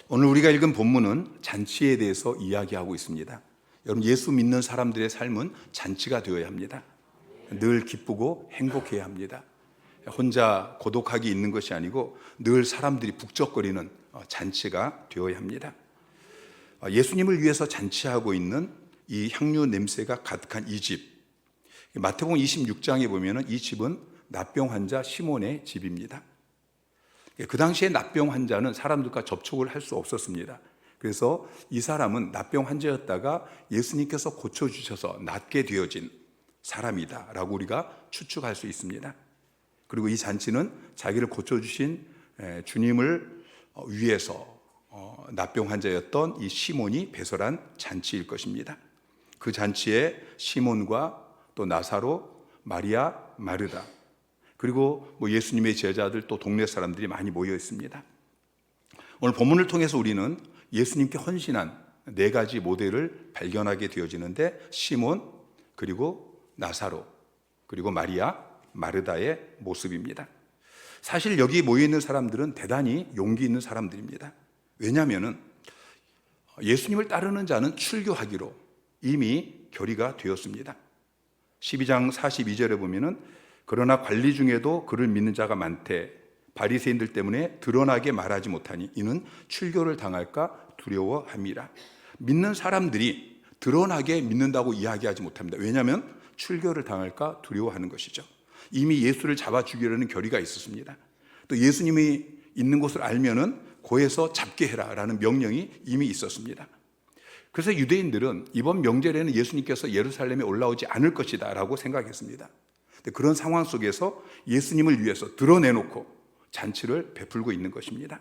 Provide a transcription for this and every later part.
오늘 우리가 읽은 본문은 잔치에 대해서 이야기하고 있습니다. 여러분, 예수 믿는 사람들의 삶은 잔치가 되어야 합니다. 늘 기쁘고 행복해야 합니다. 혼자 고독하게 있는 것이 아니고 늘 사람들이 북적거리는 잔치가 되어야 합니다. 예수님을 위해서 잔치하고 있는 이 향유 냄새가 가득한 이 집, 마태복음 26장에 보면 이 집은 납병 환자 시몬의 집입니다. 그 당시에 납병 환자는 사람들과 접촉을 할 수 없었습니다. 그래서 이 사람은 납병 환자였다가 예수님께서 고쳐주셔서 낫게 되어진 사람이다 라고 우리가 추측할 수 있습니다. 그리고 이 잔치는 자기를 고쳐주신 주님을 위해서 납병 환자였던 이 시몬이 배설한 잔치일 것입니다. 그 잔치에 시몬과 또 나사로, 마리아, 마르다, 그리고 예수님의 제자들, 또 동네 사람들이 많이 모여 있습니다. 오늘 본문을 통해서 우리는 예수님께 헌신한 네 가지 모델을 발견하게 되어지는데, 시몬, 그리고 나사로, 그리고 마리아, 마르다의 모습입니다. 사실 여기 모여 있는 사람들은 대단히 용기 있는 사람들입니다. 왜냐하면 예수님을 따르는 자는 출교하기로 이미 결의가 되었습니다. 12장 42절에 보면은 그러나 관리 중에도 그를 믿는 자가 많되 바리새인들 때문에 드러나게 말하지 못하니 이는 출교를 당할까 두려워함이라. 믿는 사람들이 드러나게 믿는다고 이야기하지 못합니다. 왜냐하면 출교를 당할까 두려워하는 것이죠. 이미 예수를 잡아 죽이려는 결의가 있었습니다. 또 예수님이 있는 곳을 알면은 고에서 잡게 해라 라는 명령이 이미 있었습니다. 그래서 유대인들은 이번 명절에는 예수님께서 예루살렘에 올라오지 않을 것이다 라고 생각했습니다. 그런 상황 속에서 예수님을 위해서 드러내놓고 잔치를 베풀고 있는 것입니다.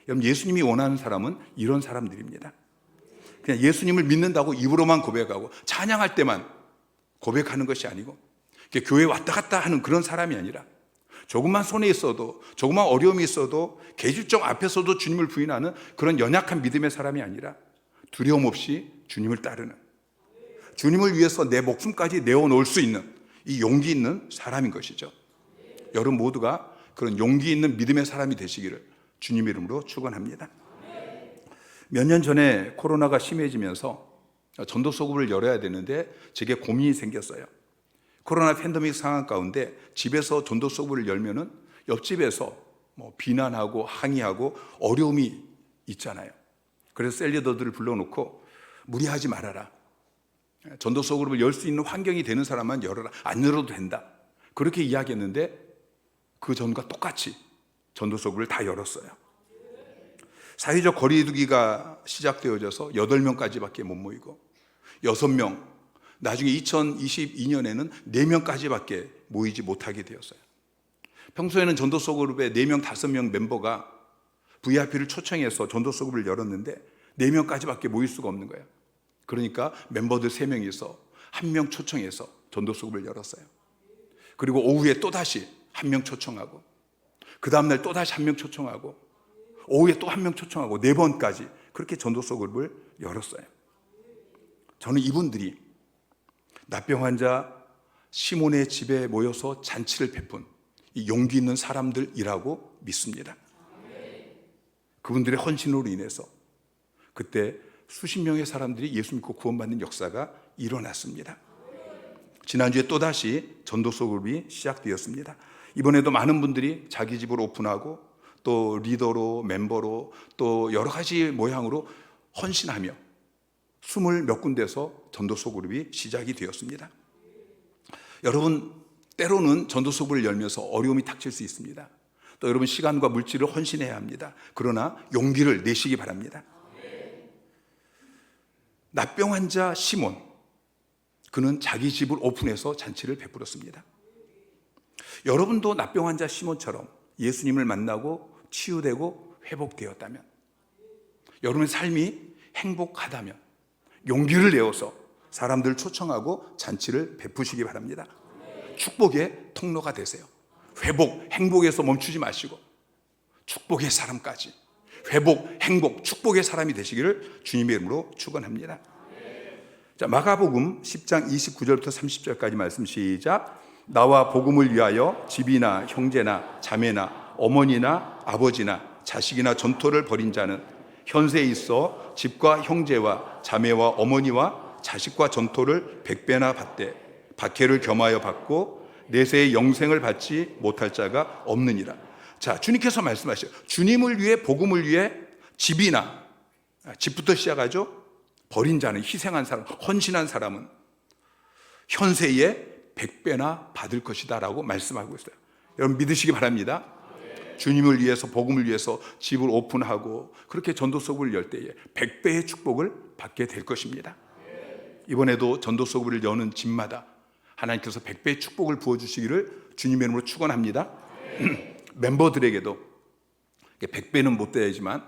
여러분, 예수님이 원하는 사람은 이런 사람들입니다. 그냥 예수님을 믿는다고 입으로만 고백하고 찬양할 때만 고백하는 것이 아니고 교회에 왔다 갔다 하는 그런 사람이 아니라 조금만 손해 있어도, 조금만 어려움이 있어도 계집종 앞에서도 주님을 부인하는 그런 연약한 믿음의 사람이 아니라 두려움 없이 주님을 따르는, 주님을 위해서 내 목숨까지 내어놓을 수 있는 이 용기 있는 사람인 것이죠. 여러분 모두가 그런 용기 있는 믿음의 사람이 되시기를 주님 이름으로 축원합니다. 몇 년 전에 코로나가 심해지면서 전도소급을 열어야 되는데 제게 고민이 생겼어요. 코로나 팬데믹 상황 가운데 집에서 전도소급을 열면은 옆집에서 비난하고 항의하고 어려움이 있잖아요. 그래서 셀리더들을 불러놓고 무리하지 말아라, 전도서 그룹을 열 수 있는 환경이 되는 사람만 열어라, 안 열어도 된다, 그렇게 이야기했는데 그 전과 똑같이 전도서 그룹을 다 열었어요. 사회적 거리두기가 시작되어져서 8명까지밖에 못 모이고 6명, 나중에 2022년에는 4명까지밖에 모이지 못하게 되었어요. 평소에는 전도서 그룹에 4명, 5명 멤버가 VIP를 초청해서 전도서 그룹을 열었는데 4명까지밖에 모일 수가 없는 거예요. 그러니까 멤버들 3명이서 1명 초청해서 전도수급을 열었어요. 그리고 오후에 또다시 1명 초청하고, 그 다음날 또다시 1명 초청하고, 오후에 또 1명 초청하고 4번까지 그렇게 전도수급을 열었어요. 저는 이분들이 납병 환자 시몬의 집에 모여서 잔치를 베푼 이 용기 있는 사람들이라고 믿습니다. 그분들의 헌신으로 인해서 그때 수십 명의 사람들이 예수 믿고 구원받는 역사가 일어났습니다. 지난주에 또다시 전도서 그룹이 시작되었습니다. 이번에도 많은 분들이 자기 집을 오픈하고 또 리더로, 멤버로, 또 여러 가지 모양으로 헌신하며 20 몇 군데서 전도서 그룹이 시작이 되었습니다. 여러분, 때로는 전도서 그룹을 열면서 어려움이 닥칠 수 있습니다. 또 여러분, 시간과 물질을 헌신해야 합니다. 그러나 용기를 내시기 바랍니다. 납병 환자 시몬, 그는 자기 집을 오픈해서 잔치를 베풀었습니다. 여러분도 납병 환자 시몬처럼 예수님을 만나고 치유되고 회복되었다면, 여러분의 삶이 행복하다면 용기를 내어서 사람들을 초청하고 잔치를 베푸시기 바랍니다. 축복의 통로가 되세요. 회복, 행복에서 멈추지 마시고 축복의 사람까지, 회복, 행복, 축복의 사람이 되시기를 주님의 이름으로 축원합니다. 자, 마가복음 10장 29절부터 30절까지 말씀 시작. 나와 복음을 위하여 집이나 형제나 자매나 어머니나 아버지나 자식이나 전토를 벌인 자는 현세에 있어 집과 형제와 자매와 어머니와 자식과 전토를 100배나 받되 박해를 겸하여 받고 내세의 영생을 받지 못할 자가 없느니라. 자, 주님께서 말씀하셔요. 주님을 위해, 복음을 위해 집이나, 집부터 시작하죠. 버린 자는, 희생한 사람, 헌신한 사람은 현세에 100배나 받을 것이다 라고 말씀하고 있어요. 여러분 믿으시기 바랍니다. 주님을 위해서, 복음을 위해서 집을 오픈하고 그렇게 전도서구를 열 때에 100배의 축복을 받게 될 것입니다. 이번에도 전도서구를 여는 집마다 하나님께서 100배의 축복을 부어주시기를 주님의 이름으로 축원합니다. 멤버들에게도 100배는 못 되지만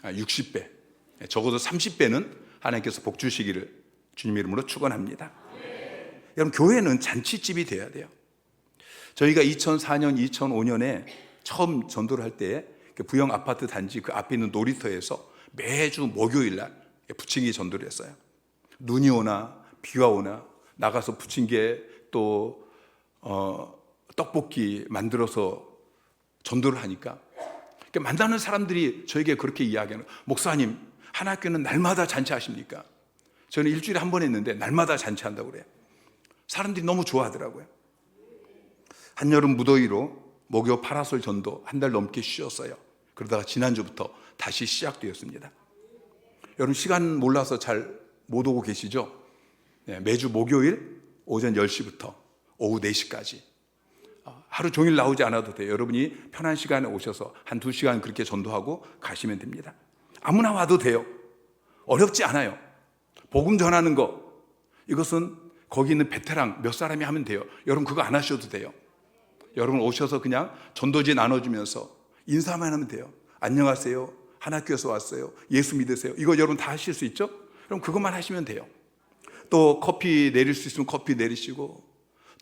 60배, 적어도 30배는 하나님께서 복 주시기를 주님의 이름으로 축원합니다. 여러분, 교회는 잔치집이 돼야 돼요. 저희가 2004년, 2005년에 처음 전도를 할 때 부영 아파트 단지 그 앞에 있는 놀이터에서 매주 목요일 날 부침개 전도를 했어요. 눈이 오나 비가 오나 나가서 부침개 또 떡볶이 만들어서 전도를 하니까 만나는 사람들이 저에게 그렇게 이야기하는 거예요. 목사님, 하나교회는 날마다 잔치하십니까? 저는 일주일에 한 번 했는데 날마다 잔치한다고 그래요. 사람들이 너무 좋아하더라고요. 한여름 무더위로 목요 파라솔 전도 한 달 넘게 쉬었어요. 그러다가 지난주부터 다시 시작되었습니다. 여러분 시간 몰라서 잘 못 오고 계시죠? 매주 목요일 오전 10시부터 오후 4시까지 하루 종일 나오지 않아도 돼요. 여러분이 편한 시간에 오셔서 한 2시간 그렇게 전도하고 가시면 됩니다. 아무나 와도 돼요. 어렵지 않아요. 복음 전하는 거, 이것은 거기 있는 베테랑 몇 사람이 하면 돼요. 여러분 그거 안 하셔도 돼요. 여러분 오셔서 그냥 전도지 나눠주면서 인사만 하면 돼요. 안녕하세요, 하나교회에서 왔어요, 예수 믿으세요, 이거 여러분 다 하실 수 있죠? 그럼 그것만 하시면 돼요. 또 커피 내릴 수 있으면 커피 내리시고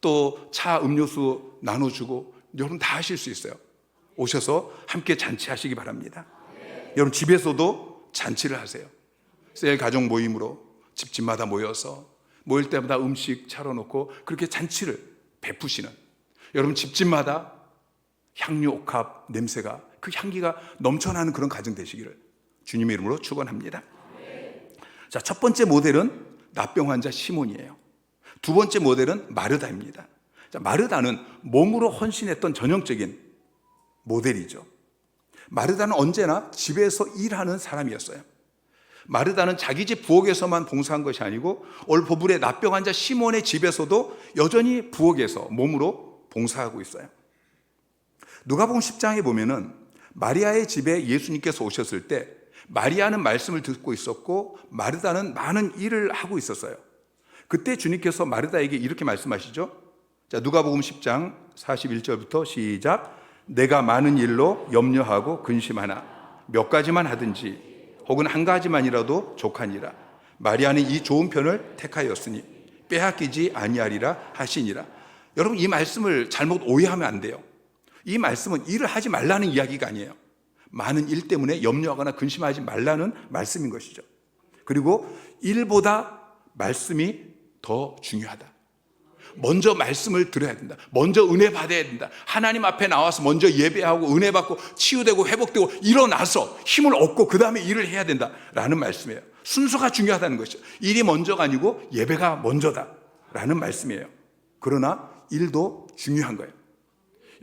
또 차, 음료수 나눠주고 여러분 다 하실 수 있어요. 오셔서 함께 잔치하시기 바랍니다. 여러분 집에서도 잔치를 하세요. 셀 가족 모임으로 집집마다 모여서 모일 때마다 음식 차려놓고 그렇게 잔치를 베푸시는, 여러분 집집마다 향유 옥합 냄새가, 그 향기가 넘쳐나는 그런 가정 되시기를 주님의 이름으로 축원합니다. 자, 첫 번째 모델은 납병 환자 시몬이에요. 두 번째 모델은 마르다입니다. 자, 마르다는 몸으로 헌신했던 전형적인 모델이죠. 마르다는 언제나 집에서 일하는 사람이었어요. 마르다는 자기 집 부엌에서만 봉사한 것이 아니고 오늘 본문의 납병 환자 시몬의 집에서도 여전히 부엌에서 몸으로 봉사하고 있어요. 누가복음 10장에 보면은 마리아의 집에 예수님께서 오셨을 때 마리아는 말씀을 듣고 있었고 마르다는 많은 일을 하고 있었어요. 그때 주님께서 마르다에게 이렇게 말씀하시죠. 자, 누가복음 10장 41절부터 시작. 내가 많은 일로 염려하고 근심하나 몇 가지만 하든지 혹은 한 가지만이라도 족하니라. 마리아는 이 좋은 편을 택하였으니 빼앗기지 아니하리라 하시니라. 여러분 이 말씀을 잘못 오해하면 안 돼요. 이 말씀은 일을 하지 말라는 이야기가 아니에요. 많은 일 때문에 염려하거나 근심하지 말라는 말씀인 것이죠. 그리고 일보다 말씀이 더 중요하다. 먼저 말씀을 들어야 된다. 먼저 은혜 받아야 된다. 하나님 앞에 나와서 먼저 예배하고 은혜 받고 치유되고 회복되고 일어나서 힘을 얻고 그 다음에 일을 해야 된다라는 말씀이에요. 순서가 중요하다는 것이죠. 일이 먼저가 아니고 예배가 먼저다라는 말씀이에요. 그러나 일도 중요한 거예요.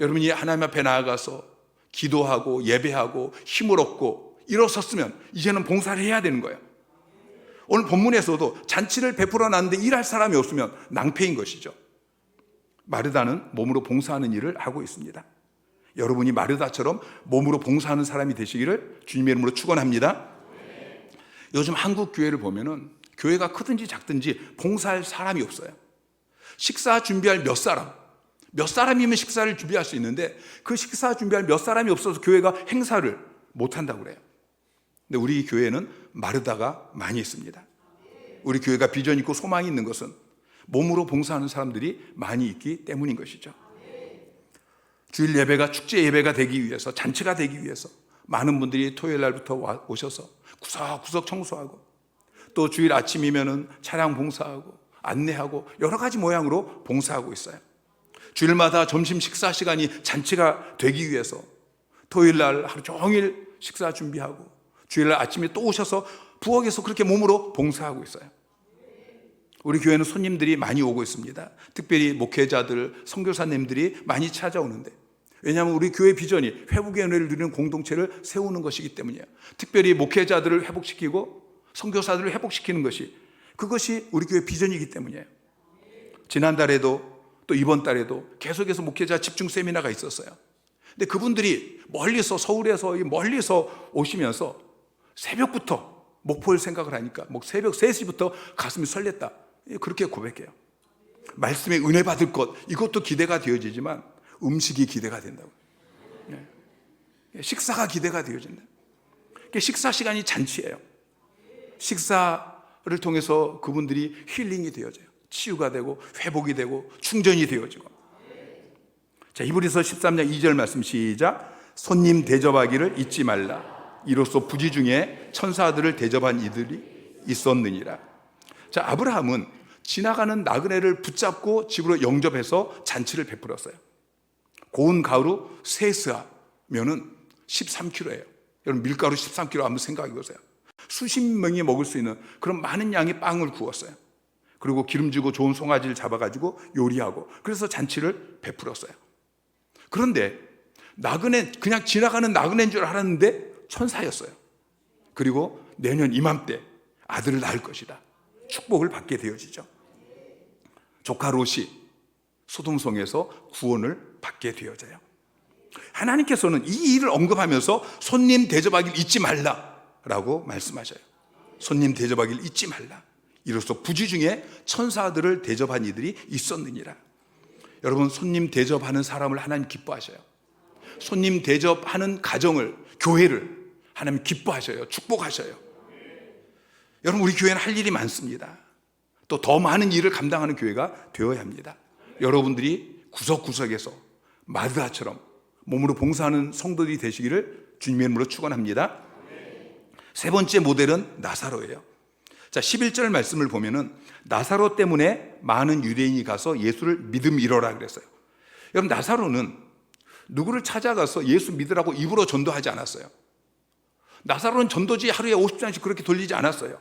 여러분이 하나님 앞에 나아가서 기도하고 예배하고 힘을 얻고 일어섰으면 이제는 봉사를 해야 되는 거예요. 오늘 본문에서도 잔치를 베풀어 놨는데 일할 사람이 없으면 낭패인 것이죠. 마르다는 몸으로 봉사하는 일을 하고 있습니다. 여러분이 마르다처럼 몸으로 봉사하는 사람이 되시기를 주님의 이름으로 축원합니다. 요즘 한국 교회를 보면은 교회가 크든지 작든지 봉사할 사람이 없어요. 식사 준비할 몇 사람이면 식사를 준비할 수 있는데 그 식사 준비할 몇 사람이 없어서 교회가 행사를 못 한다고 그래요. 근데 우리 교회는 마르다가 많이 있습니다. 우리 교회가 비전 있고 소망이 있는 것은 몸으로 봉사하는 사람들이 많이 있기 때문인 것이죠. 주일 예배가 축제 예배가 되기 위해서, 잔치가 되기 위해서 많은 분들이 토요일 날부터 오셔서 구석구석 청소하고 또 주일 아침이면은 차량 봉사하고 안내하고 여러 가지 모양으로 봉사하고 있어요. 주일마다 점심 식사 시간이 잔치가 되기 위해서 토요일 날 하루 종일 식사 준비하고 주일날 아침에 또 오셔서 부엌에서 그렇게 몸으로 봉사하고 있어요. 우리 교회는 손님들이 많이 오고 있습니다. 특별히 목회자들, 선교사님들이 많이 찾아오는데, 왜냐하면 우리 교회 비전이 회복의 은혜를 누리는 공동체를 세우는 것이기 때문이에요. 특별히 목회자들을 회복시키고 선교사들을 회복시키는 것이, 그것이 우리 교회 비전이기 때문이에요. 지난달에도 또 이번 달에도 계속해서 목회자 집중 세미나가 있었어요. 근데 그분들이 멀리서, 서울에서 멀리서 오시면서 새벽부터 목포를 생각을 하니까 새벽 3시부터 가슴이 설렜다, 그렇게 고백해요. 말씀에 은혜 받을 것, 이것도 기대가 되어지지만 음식이 기대가 된다고. 식사가 기대가 되어진다. 식사 시간이 잔치예요. 식사를 통해서 그분들이 힐링이 되어져요. 치유가 되고 회복이 되고 충전이 되어지고. 자, 히브리서 13장 2절 말씀 시작. 손님 대접하기를 잊지 말라. 이로써 부지 중에 천사들을 대접한 이들이 있었느니라. 자, 아브라함은 지나가는 나그네를 붙잡고 집으로 영접해서 잔치를 베풀었어요. 고운 가루 세스하면은 13kg예요. 여러분, 밀가루 13kg 한번 생각해 보세요. 수십 명이 먹을 수 있는 그런 많은 양의 빵을 구웠어요. 그리고 기름지고 좋은 송아지를 잡아가지고 요리하고, 그래서 잔치를 베풀었어요. 그런데 나그네, 그냥 지나가는 나그네인 줄 알았는데 천사였어요. 그리고 내년 이맘때 아들을 낳을 것이다, 축복을 받게 되어지죠. 조카 롯이 소돔성에서 구원을 받게 되어져요. 하나님께서는 이 일을 언급하면서 손님 대접하기를 잊지 말라라고 말씀하셔요. 손님 대접하기를 잊지 말라. 이로써 부지 중에 천사들을 대접한 이들이 있었느니라. 여러분, 손님 대접하는 사람을 하나님 기뻐하셔요. 손님 대접하는 가정을, 교회를 하나님 기뻐하셔요. 축복하셔요. 여러분, 우리 교회는 할 일이 많습니다. 또 더 많은 일을 감당하는 교회가 되어야 합니다. 여러분들이 구석구석에서 마르다처럼 몸으로 봉사하는 성도들이 되시기를 주님의 이름으로 축원합니다. 세 번째 모델은 나사로예요. 자, 11절 말씀을 보면은 나사로 때문에 많은 유대인이 가서 예수를 믿음이로라 그랬어요. 여러분, 나사로는 누구를 찾아가서 예수 믿으라고 입으로 전도하지 않았어요. 나사로는 전도지 하루에 50장씩 그렇게 돌리지 않았어요.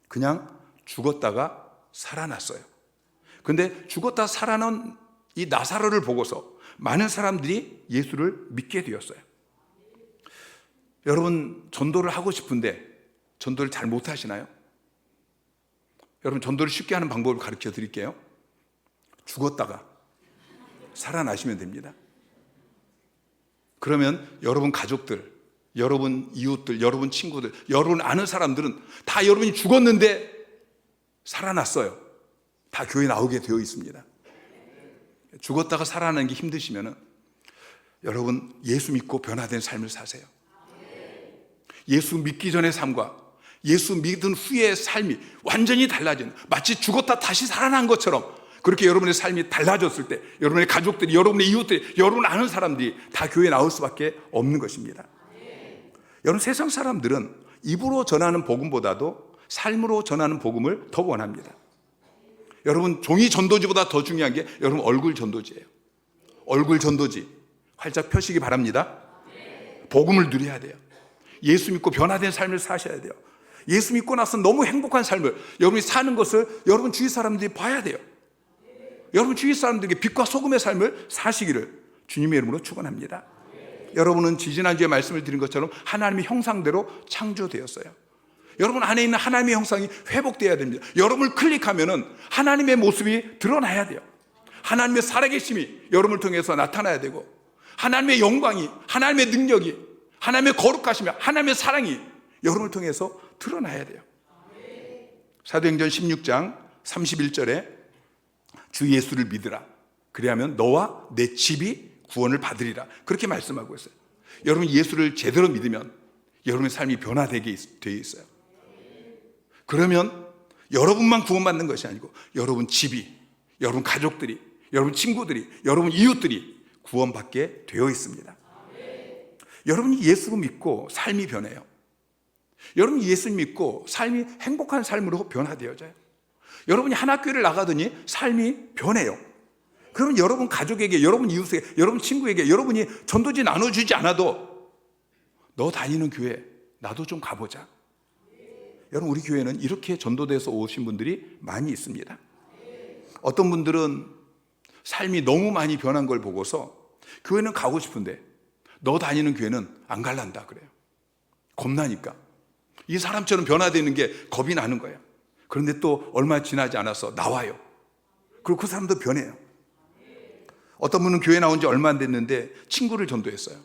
그냥 죽었다가 살아났어요. 근데 죽었다 살아난 이 나사로를 보고서 많은 사람들이 예수를 믿게 되었어요. 여러분, 전도를 하고 싶은데 전도를 잘 못하시나요? 여러분, 전도를 쉽게 하는 방법을 가르쳐 드릴게요. 죽었다가 살아나시면 됩니다. 그러면 여러분 가족들, 여러분 이웃들, 여러분 친구들, 여러분 아는 사람들은 다 여러분이 죽었는데 살아났어요. 다 교회에 나오게 되어 있습니다. 죽었다가 살아나는 게 힘드시면은 여러분, 예수 믿고 변화된 삶을 사세요. 예수 믿기 전의 삶과 예수 믿은 후의 삶이 완전히 달라지는, 마치 죽었다 다시 살아난 것처럼 그렇게 여러분의 삶이 달라졌을 때 여러분의 가족들이, 여러분의 이웃들이, 여러분 아는 사람들이 다 교회에 나올 수밖에 없는 것입니다. 여러분, 세상 사람들은 입으로 전하는 복음보다도 삶으로 전하는 복음을 더 원합니다. 여러분, 종이 전도지보다 더 중요한 게 여러분 얼굴 전도지예요. 얼굴 전도지 활짝 펴시기 바랍니다. 복음을 누려야 돼요. 예수 믿고 변화된 삶을 사셔야 돼요. 예수 믿고 나서 너무 행복한 삶을 여러분이 사는 것을 여러분 주위 사람들이 봐야 돼요. 여러분 주위 사람들에게 빛과 소금의 삶을 사시기를 주님의 이름으로 축원합니다. 여러분은 지지난주에 말씀을 드린 것처럼 하나님의 형상대로 창조되었어요. 여러분 안에 있는 하나님의 형상이 회복되어야 됩니다. 여러분을 클릭하면은 하나님의 모습이 드러나야 돼요. 하나님의 살아계심이 여러분을 통해서 나타나야 되고, 하나님의 영광이, 하나님의 능력이, 하나님의 거룩하심이, 하나님의 사랑이 여러분을 통해서 드러나야 돼요. 사도행전 16장 31절에 주 예수를 믿으라. 그리하면 너와 내 집이 구원을 받으리라. 그렇게 말씀하고 있어요. 여러분 예수를 제대로 믿으면 여러분의 삶이 변화되게 되어 있어요. 그러면 여러분만 구원받는 것이 아니고 여러분 집이, 여러분 가족들이, 여러분 친구들이, 여러분 이웃들이 구원받게 되어 있습니다. 여러분이 예수 믿고 삶이 변해요. 여러분이 예수 믿고 삶이 행복한 삶으로 변화되어져요. 여러분이 한 학교를 나가더니 삶이 변해요. 그러면 여러분 가족에게, 여러분 이웃에게, 여러분 친구에게 여러분이 전도지 나눠주지 않아도 너 다니는 교회 나도 좀 가보자. 여러분, 우리 교회는 이렇게 전도돼서 오신 분들이 많이 있습니다. 어떤 분들은 삶이 너무 많이 변한 걸 보고서 교회는 가고 싶은데 너 다니는 교회는 안 갈란다 그래요. 겁나니까. 이 사람처럼 변화되는 게 겁이 나는 거예요. 그런데 또 얼마 지나지 않아서 나와요. 그리고 그 사람도 변해요. 어떤 분은 교회 나온 지 얼마 안 됐는데 친구를 전도했어요.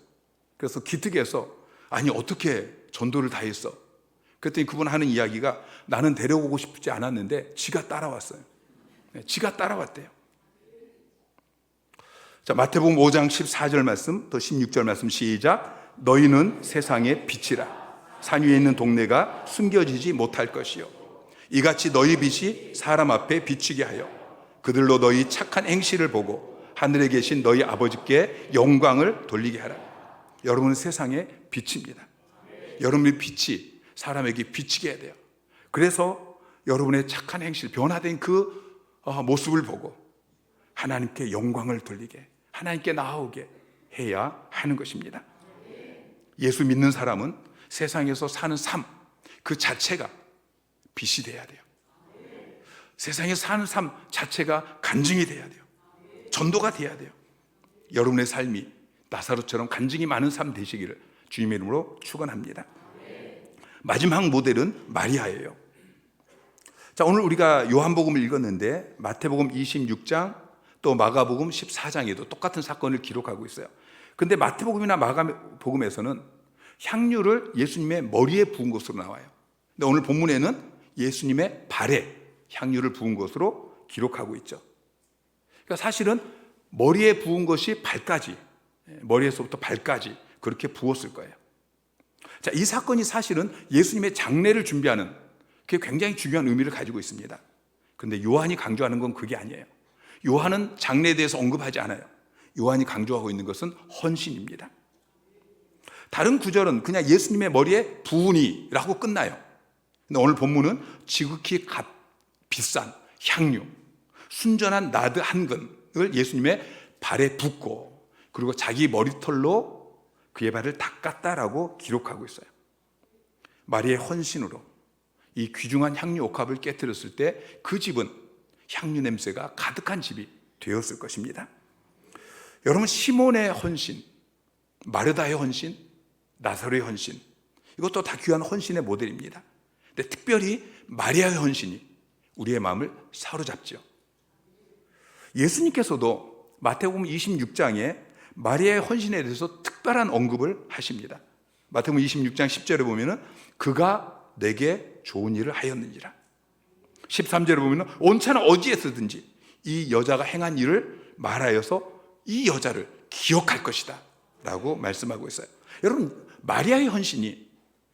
그래서 기특해서 아니 어떻게 전도를 다 했어? 그랬더니 그분 하는 이야기가 나는 데려오고 싶지 않았는데 지가 따라왔어요. 지가 따라왔대요. 자, 마태복음 5장 14절 말씀 또 16절 말씀 시작. 너희는 세상의 빛이라. 산 위에 있는 동네가 숨겨지지 못할 것이요 이같이 너희 빛이 사람 앞에 비추게 하여 그들로 너희 착한 행실을 보고 하늘에 계신 너희 아버지께 영광을 돌리게 하라. 여러분은 세상의 빛입니다. 여러분의 빛이 사람에게 비치게 해야 돼요. 그래서 여러분의 착한 행실, 변화된 그 모습을 보고 하나님께 영광을 돌리게, 하나님께 나아오게 해야 하는 것입니다. 예수 믿는 사람은 세상에서 사는 삶 그 자체가 빛이 돼야 돼요. 세상에 사는 삶 자체가 간증이 돼야 돼요. 전도가 돼야 돼요. 여러분의 삶이 나사로처럼 간증이 많은 삶 되시기를 주님의 이름으로 축원합니다. 마지막 모델은 마리아예요. 자, 오늘 우리가 요한복음을 읽었는데 마태복음 26장 또 마가복음 14장에도 똑같은 사건을 기록하고 있어요. 근데 마태복음이나 마가복음에서는 향유를 예수님의 머리에 부은 것으로 나와요. 근데 오늘 본문에는 예수님의 발에 향유를 부은 것으로 기록하고 있죠. 그러니까 사실은 머리에 부은 것이 발까지, 머리에서부터 발까지 그렇게 부었을 거예요. 자, 이 사건이 사실은 예수님의 장례를 준비하는 그게 굉장히 중요한 의미를 가지고 있습니다. 그런데 요한이 강조하는 건 그게 아니에요. 요한은 장례에 대해서 언급하지 않아요. 요한이 강조하고 있는 것은 헌신입니다. 다른 구절은 그냥 예수님의 머리에 부으니라고 끝나요. 근데 오늘 본문은 지극히 비싼 향유, 순전한 나드 한 근을 예수님의 발에 붓고 그리고 자기 머리털로 그의 발을 닦았다라고 기록하고 있어요. 마리아의 헌신으로 이 귀중한 향유 옥합을 깨뜨렸을 때 그 집은 향유 냄새가 가득한 집이 되었을 것입니다. 여러분, 시몬의 헌신, 마르다의 헌신, 나사로의 헌신, 이것도 다 귀한 헌신의 모델입니다. 근데 특별히 마리아의 헌신이 우리의 마음을 사로잡죠. 예수님께서도 마태복음 26장에 마리아의 헌신에 대해서 특별한 언급을 하십니다. 마태복음 26장 10절에 보면은 그가 내게 좋은 일을 하였느니라. 13절에 보면은 온천은 어디에서든지 이 여자가 행한 일을 말하여서 이 여자를 기억할 것이다 라고 말씀하고 있어요. 여러분, 마리아의 헌신이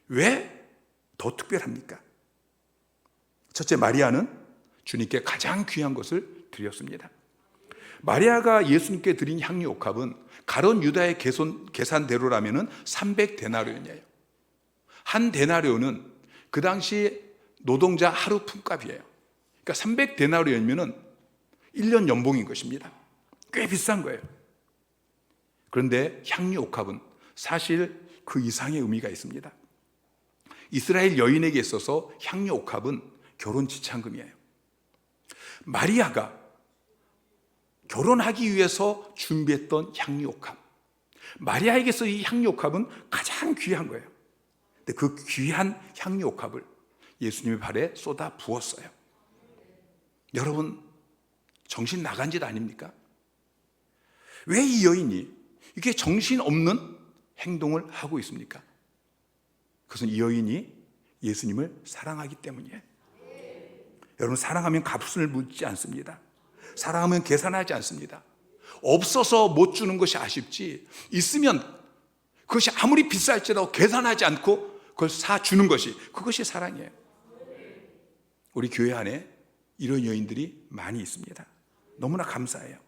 왜 더 특별합니까? 첫째, 마리아는 주님께 가장 귀한 것을 드렸습니다. 마리아가 예수님께 드린 향유 옥합은 가론 유다의 계산대로라면 300데나리온이에요. 한 데나리온은 그 당시 노동자 하루 품값이에요. 그러니까 300데나리온이면 1년 연봉인 것입니다. 꽤 비싼 거예요. 그런데 향유 옥합은 사실 그 이상의 의미가 있습니다. 이스라엘 여인에게 있어서 향유 옥합은 결혼 지참금이에요. 마리아가 결혼하기 위해서 준비했던 향유 옥합, 마리아에게서 이 향유 옥합은 가장 귀한 거예요. 근데 그 귀한 향유 옥합을 예수님의 발에 쏟아 부었어요. 여러분, 정신 나간 짓 아닙니까? 왜 이 여인이 이게 정신없는 행동을 하고 있습니까? 그것은 이 여인이 예수님을 사랑하기 때문이에요. 여러분, 사랑하면 값을 묻지 않습니다. 사랑하면 계산하지 않습니다. 없어서 못 주는 것이 아쉽지, 있으면 그것이 아무리 비쌀지라도 계산하지 않고 그걸 사주는 것이, 그것이 사랑이에요. 우리 교회 안에 이런 여인들이 많이 있습니다. 너무나 감사해요.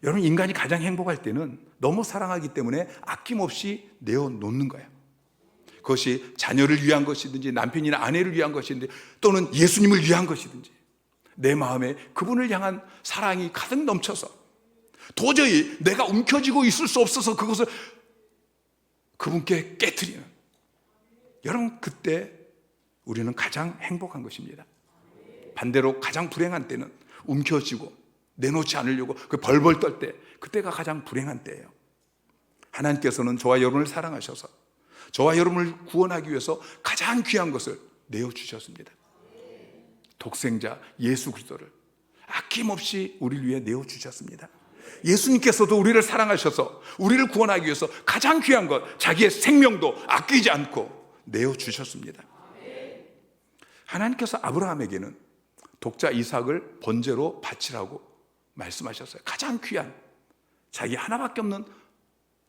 여러분, 인간이 가장 행복할 때는 너무 사랑하기 때문에 아낌없이 내어놓는 거예요. 그것이 자녀를 위한 것이든지 남편이나 아내를 위한 것이든지 또는 예수님을 위한 것이든지 내 마음에 그분을 향한 사랑이 가득 넘쳐서 도저히 내가 움켜쥐고 있을 수 없어서 그것을 그분께 깨트리는, 여러분, 그때 우리는 가장 행복한 것입니다. 반대로 가장 불행한 때는 움켜쥐고 내놓지 않으려고 벌벌 떨 때, 그때가 가장 불행한 때예요. 하나님께서는 저와 여러분을 사랑하셔서 저와 여러분을 구원하기 위해서 가장 귀한 것을 내어주셨습니다. 독생자 예수 그리스도를 아낌없이 우리를 위해 내어주셨습니다. 예수님께서도 우리를 사랑하셔서 우리를 구원하기 위해서 가장 귀한 것, 자기의 생명도 아끼지 않고 내어주셨습니다. 하나님께서 아브라함에게는 독자 이삭을 번제로 바치라고 말씀하셨어요. 가장 귀한, 자기 하나밖에 없는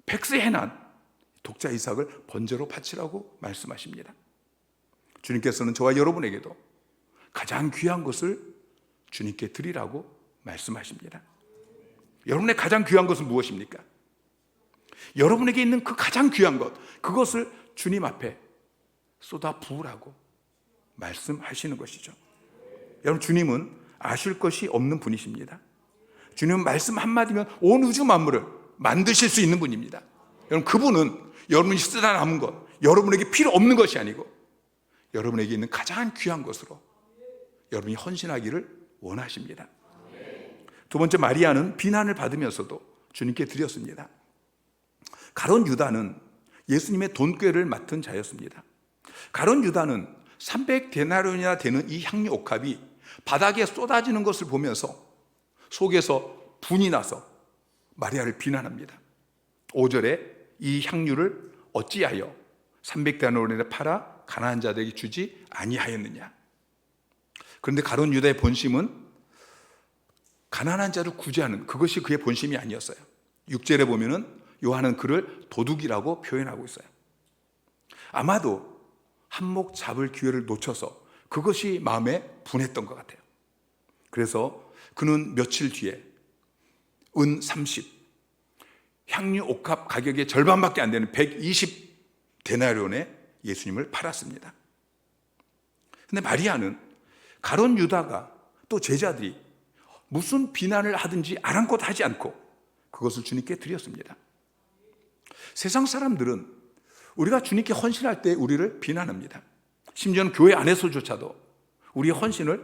백세 해난 독자 이삭을 번제로 바치라고 말씀하십니다. 주님께서는 저와 여러분에게도 가장 귀한 것을 주님께 드리라고 말씀하십니다. 여러분의 가장 귀한 것은 무엇입니까? 여러분에게 있는 그 가장 귀한 것, 그것을 주님 앞에 쏟아 부으라고 말씀하시는 것이죠. 여러분, 주님은 아실 것이 없는 분이십니다. 주님은 말씀 한마디면 온 우주 만물을 만드실 수 있는 분입니다. 여러분, 그분은 여러분이 쓰다 남은 것, 여러분에게 필요 없는 것이 아니고 여러분에게 있는 가장 귀한 것으로 여러분이 헌신하기를 원하십니다. 두 번째, 마리아는 비난을 받으면서도 주님께 드렸습니다. 가룟 유다는 예수님의 돈꾀를 맡은 자였습니다. 가룟 유다는 300데나리온이나 되는 이 향유 옥합이 바닥에 쏟아지는 것을 보면서 속에서 분이 나서 마리아를 비난합니다. 5절에 이 향유를 어찌하여 300데나리온에 팔아 가난한 자들에게 주지 아니하였느냐. 그런데 가룟 유다의 본심은 가난한 자를 구제하는, 그것이 그의 본심이 아니었어요. 6절에 보면은 요한은 그를 도둑이라고 표현하고 있어요. 아마도 한몫 잡을 기회를 놓쳐서 그것이 마음에 분했던 것 같아요. 그래서 그는 며칠 뒤에 은 30, 향유 옥합 가격의 절반밖에 안 되는 120데나리온에 예수님을 팔았습니다. 근데 마리아는 가룟 유다가 또 제자들이 무슨 비난을 하든지 아랑곳 하지 않고 그것을 주님께 드렸습니다. 세상 사람들은 우리가 주님께 헌신할 때 우리를 비난합니다. 심지어는 교회 안에서조차도 우리의 헌신을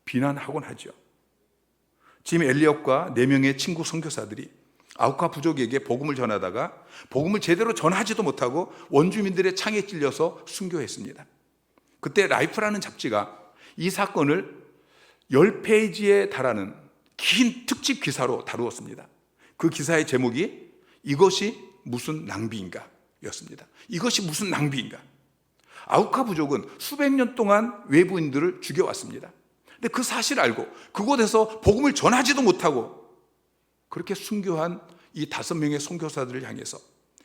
비난하곤 하죠. 지금 엘리엇과 4명의 친구 선교사들이 아우카 부족에게 복음을 전하다가 복음을 제대로 전하지도 못하고 원주민들의 창에 찔려서 순교했습니다. 그때 라이프라는 잡지가 이 사건을 10페이지에 달하는 긴 특집 기사로 다루었습니다. 그 기사의 제목이 이것이 무슨 낭비인가 였습니다. 이것이 무슨 낭비인가. 아우카 부족은 수백 년 동안 외부인들을 죽여왔습니다. 근데 그 사실을 알고 그곳에서 복음을 전하지도 못하고 그렇게 순교한 이 5명의 선교사들을 향해서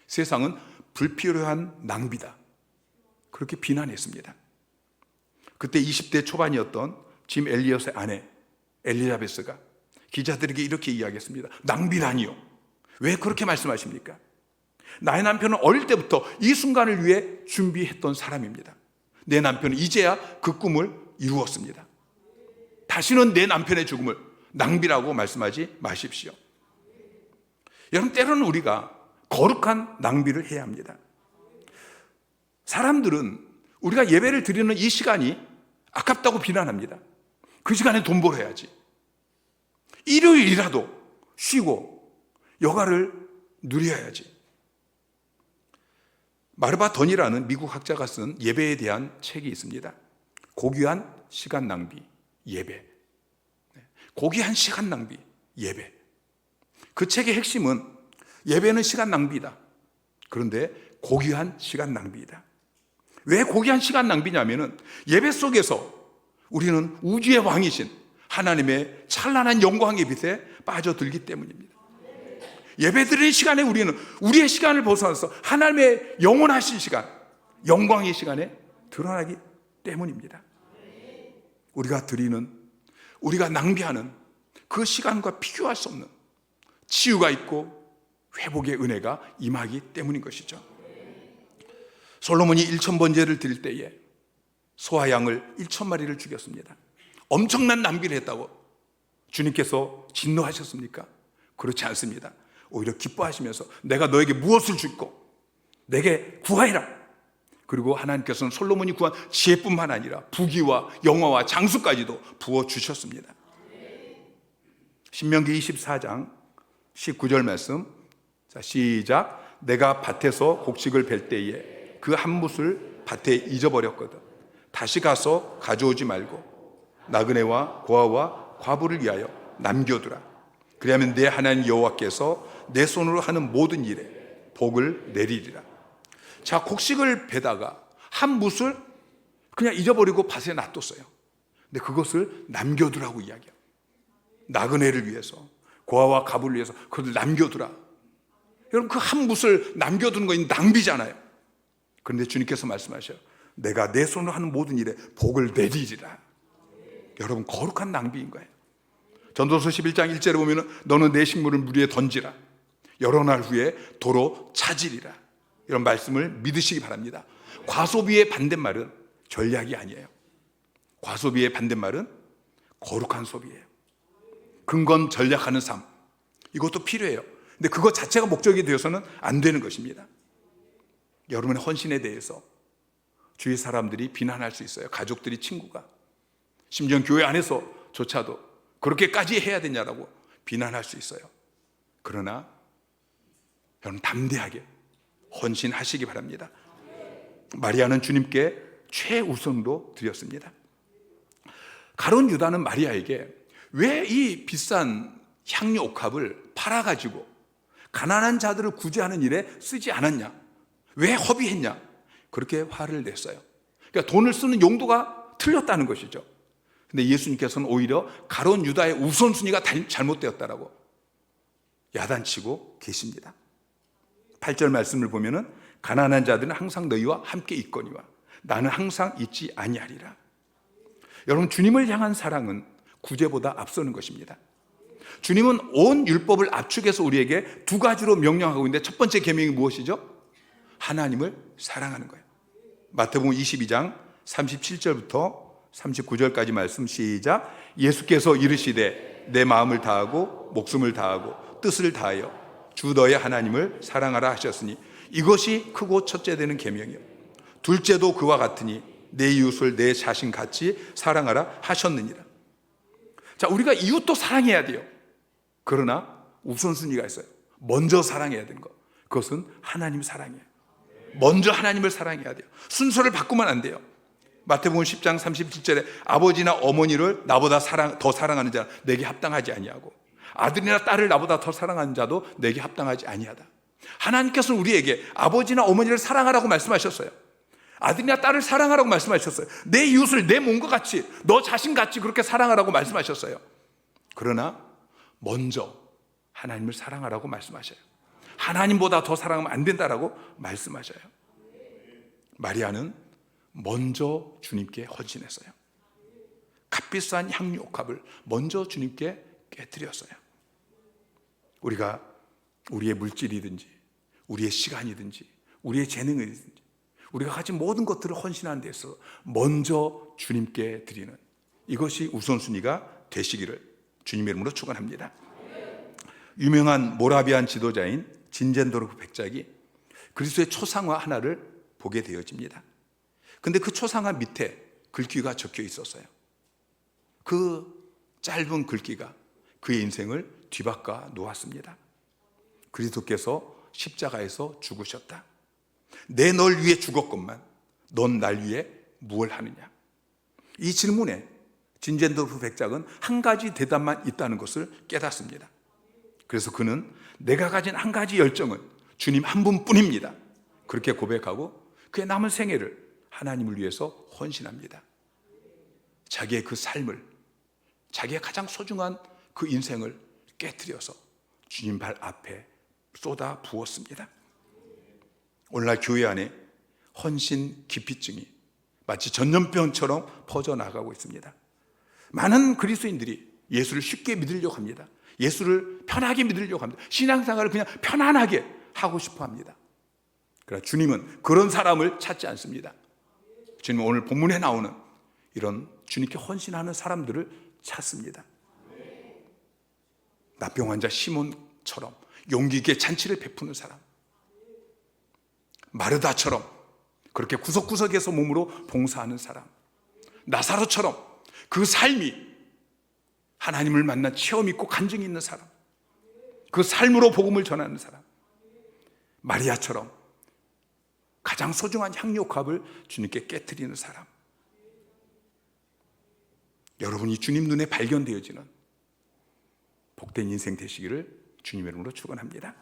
세상은 불필요한 낭비다, 그렇게 비난했습니다. 그때 20대 초반이었던 짐 엘리엇의 아내 엘리자베스가 기자들에게 이렇게 이야기했습니다. 낭비라니요, 왜 그렇게 말씀하십니까? 나의 남편은 어릴 때부터 이 순간을 위해 준비했던 사람입니다. 내 남편은 이제야 그 꿈을 이루었습니다. 다시는 내 남편의 죽음을 낭비라고 말씀하지 마십시오. 여러분, 때로는 우리가 거룩한 낭비를 해야 합니다. 사람들은 우리가 예배를 드리는 이 시간이 아깝다고 비난합니다. 그 시간에 돈 벌어야지. 일요일이라도 쉬고 여가를 누려야지. 마르바 던이라는 미국 학자가 쓴 예배에 대한 책이 있습니다. 고귀한 시간 낭비, 예배. 고귀한 시간 낭비, 예배. 그 책의 핵심은 예배는 시간 낭비다. 그런데 고귀한 시간 낭비이다. 왜 고귀한 시간 낭비냐면은 예배 속에서 우리는 우주의 왕이신 하나님의 찬란한 영광의 빛에 빠져들기 때문입니다. 예배드리는 시간에 우리는 우리의 시간을 벗어나서 하나님의 영원하신 시간, 영광의 시간에 드러나기 때문입니다. 우리가 드리는, 우리가 낭비하는 그 시간과 비교할 수 없는 치유가 있고 회복의 은혜가 임하기 때문인 것이죠. 솔로몬이 1000번제를 드릴 때에 소와 양을 1000마리를 죽였습니다. 엄청난 낭비를 했다고 주님께서 진노하셨습니까? 그렇지 않습니다. 오히려 기뻐하시면서 내가 너에게 무엇을 줄고 내게 구하여라, 그리고 하나님께서는 솔로몬이 구한 지혜뿐만 아니라 부귀와 영화와 장수까지도 부어주셨습니다. 신명기 24장 19절 말씀, 자, 시작. 내가 밭에서 곡식을 벨 때에 그 한 뭇을 밭에 잊어버렸거든. 다시 가서 가져오지 말고 나그네와 고아와 과부를 위하여 남겨두라. 그리하면 내 하나님 여호와께서 내 손으로 하는 모든 일에 복을 내리리라. 자, 곡식을 베다가 한 뭇을 그냥 잊어버리고 밭에 놔뒀어요. 근데 그것을 남겨두라고 이야기해요. 나그네를 위해서, 고아와 과부를 위해서 그것을 남겨두라. 여러분, 그 한 뭇을 남겨두는 건 낭비잖아요. 그런데 주님께서 말씀하셔요. 내가 내 손으로 하는 모든 일에 복을 내리리라. 여러분, 거룩한 낭비인 거예요. 전도서 11장 1절에 보면 너는 내 식물을 물 위에 던지라. 여러 날 후에 도로 차지리라. 이런 말씀을 믿으시기 바랍니다. 과소비의 반대말은 전략이 아니에요. 과소비의 반대말은 거룩한 소비예요. 근건 전략하는 삶, 이것도 필요해요. 근데 그것 자체가 목적이 되어서는 안 되는 것입니다. 여러분의 헌신에 대해서 주위 사람들이 비난할 수 있어요. 가족들이, 친구가, 심지어 교회 안에서조차도 그렇게까지 해야 되냐라고 비난할 수 있어요. 그러나 여러분, 담대하게 헌신하시기 바랍니다. 마리아는 주님께 최우선으로 드렸습니다. 가룟 유다는 마리아에게 왜 이 비싼 향료 옥합을 팔아가지고 가난한 자들을 구제하는 일에 쓰지 않았냐, 왜 허비했냐, 그렇게 화를 냈어요. 그러니까 돈을 쓰는 용도가 틀렸다는 것이죠. 근데 예수님께서는 오히려 가룟 유다의 우선순위가 잘못되었다라고 야단치고 계십니다. 8절 말씀을 보면은 가난한 자들은 항상 너희와 함께 있거니와 나는 항상 있지 아니하리라. 여러분, 주님을 향한 사랑은 구제보다 앞서는 것입니다. 주님은 온 율법을 압축해서 우리에게 두 가지로 명령하고 있는데, 첫 번째 계명이 무엇이죠? 하나님을 사랑하는 거예요. 마태복음 22장 37절부터 39절까지 말씀, 시작. 예수께서 이르시되 내 마음을 다하고 목숨을 다하고 뜻을 다하여 주 너의 하나님을 사랑하라 하셨으니 이것이 크고 첫째 되는 계명이요 둘째도 그와 같으니 내 이웃을 내 자신같이 사랑하라 하셨느니라. 자, 우리가 이웃도 사랑해야 돼요. 그러나 우선순위가 있어요. 먼저 사랑해야 되는 것, 그것은 하나님 사랑이에요. 먼저 하나님을 사랑해야 돼요. 순서를 바꾸면 안 돼요. 마태복음 10장 37절에 아버지나 어머니를 나보다 더 사랑하는 자는 내게 합당하지 아니하고 아들이나 딸을 나보다 더 사랑하는 자도 내게 합당하지 아니하다. 하나님께서는 우리에게 아버지나 어머니를 사랑하라고 말씀하셨어요. 아들이나 딸을 사랑하라고 말씀하셨어요. 내 이웃을 내 몸과 같이, 너 자신같이 그렇게 사랑하라고 말씀하셨어요. 그러나 먼저 하나님을 사랑하라고 말씀하셔요. 하나님보다 더 사랑하면 안 된다라고 말씀하셔요. 마리아는 먼저 주님께 헌신했어요. 값비싼 향유 옥합을 먼저 주님께 깨뜨렸어요. 우리가 우리의 물질이든지 우리의 시간이든지 우리의 재능이든지 우리가 가진 모든 것들을 헌신하는 데 있어서 먼저 주님께 드리는, 이것이 우선순위가 되시기를 주님의 이름으로 축원합니다. 유명한 모라비안 지도자인 진젠도르프 백작이 그리스도의 초상화 하나를 보게 되어집니다. 근데 그 초상화 밑에 글귀가 적혀 있었어요. 그 짧은 글귀가 그의 인생을 뒤바꿔 놓았습니다. 그리스도께서 십자가에서 죽으셨다. 내 널 위해 죽었건만 넌 날 위해 무엇을 하느냐. 이 질문에 진젠도르프 백작은 한 가지 대답만 있다는 것을 깨닫습니다. 그래서 그는 내가 가진 한 가지 열정은 주님 한 분뿐입니다. 그렇게 고백하고 그의 남은 생애를 하나님을 위해서 헌신합니다. 자기의 그 삶을, 자기의 가장 소중한 그 인생을 깨트려서 주님 발 앞에 쏟아 부었습니다. 오늘날 교회 안에 헌신 기피증이 마치 전염병처럼 퍼져나가고 있습니다. 많은 그리스도인들이 예수를 쉽게 믿으려고 합니다. 예수를 편하게 믿으려고 합니다. 신앙생활을 그냥 편안하게 하고 싶어 합니다. 그러나 주님은 그런 사람을 찾지 않습니다. 주님은 오늘 본문에 나오는 이런 주님께 헌신하는 사람들을 찾습니다. 나병 환자 시몬처럼 용기 있게 잔치를 베푸는 사람, 마르다처럼 그렇게 구석구석에서 몸으로 봉사하는 사람, 나사로처럼 그 삶이 하나님을 만난 체험이 있고 간증이 있는 사람, 그 삶으로 복음을 전하는 사람, 마리아처럼 가장 소중한 향료값을 주님께 깨뜨리는 사람, 여러분이 주님 눈에 발견되어지는 복된 인생 되시기를 주님의 이름으로 축원합니다.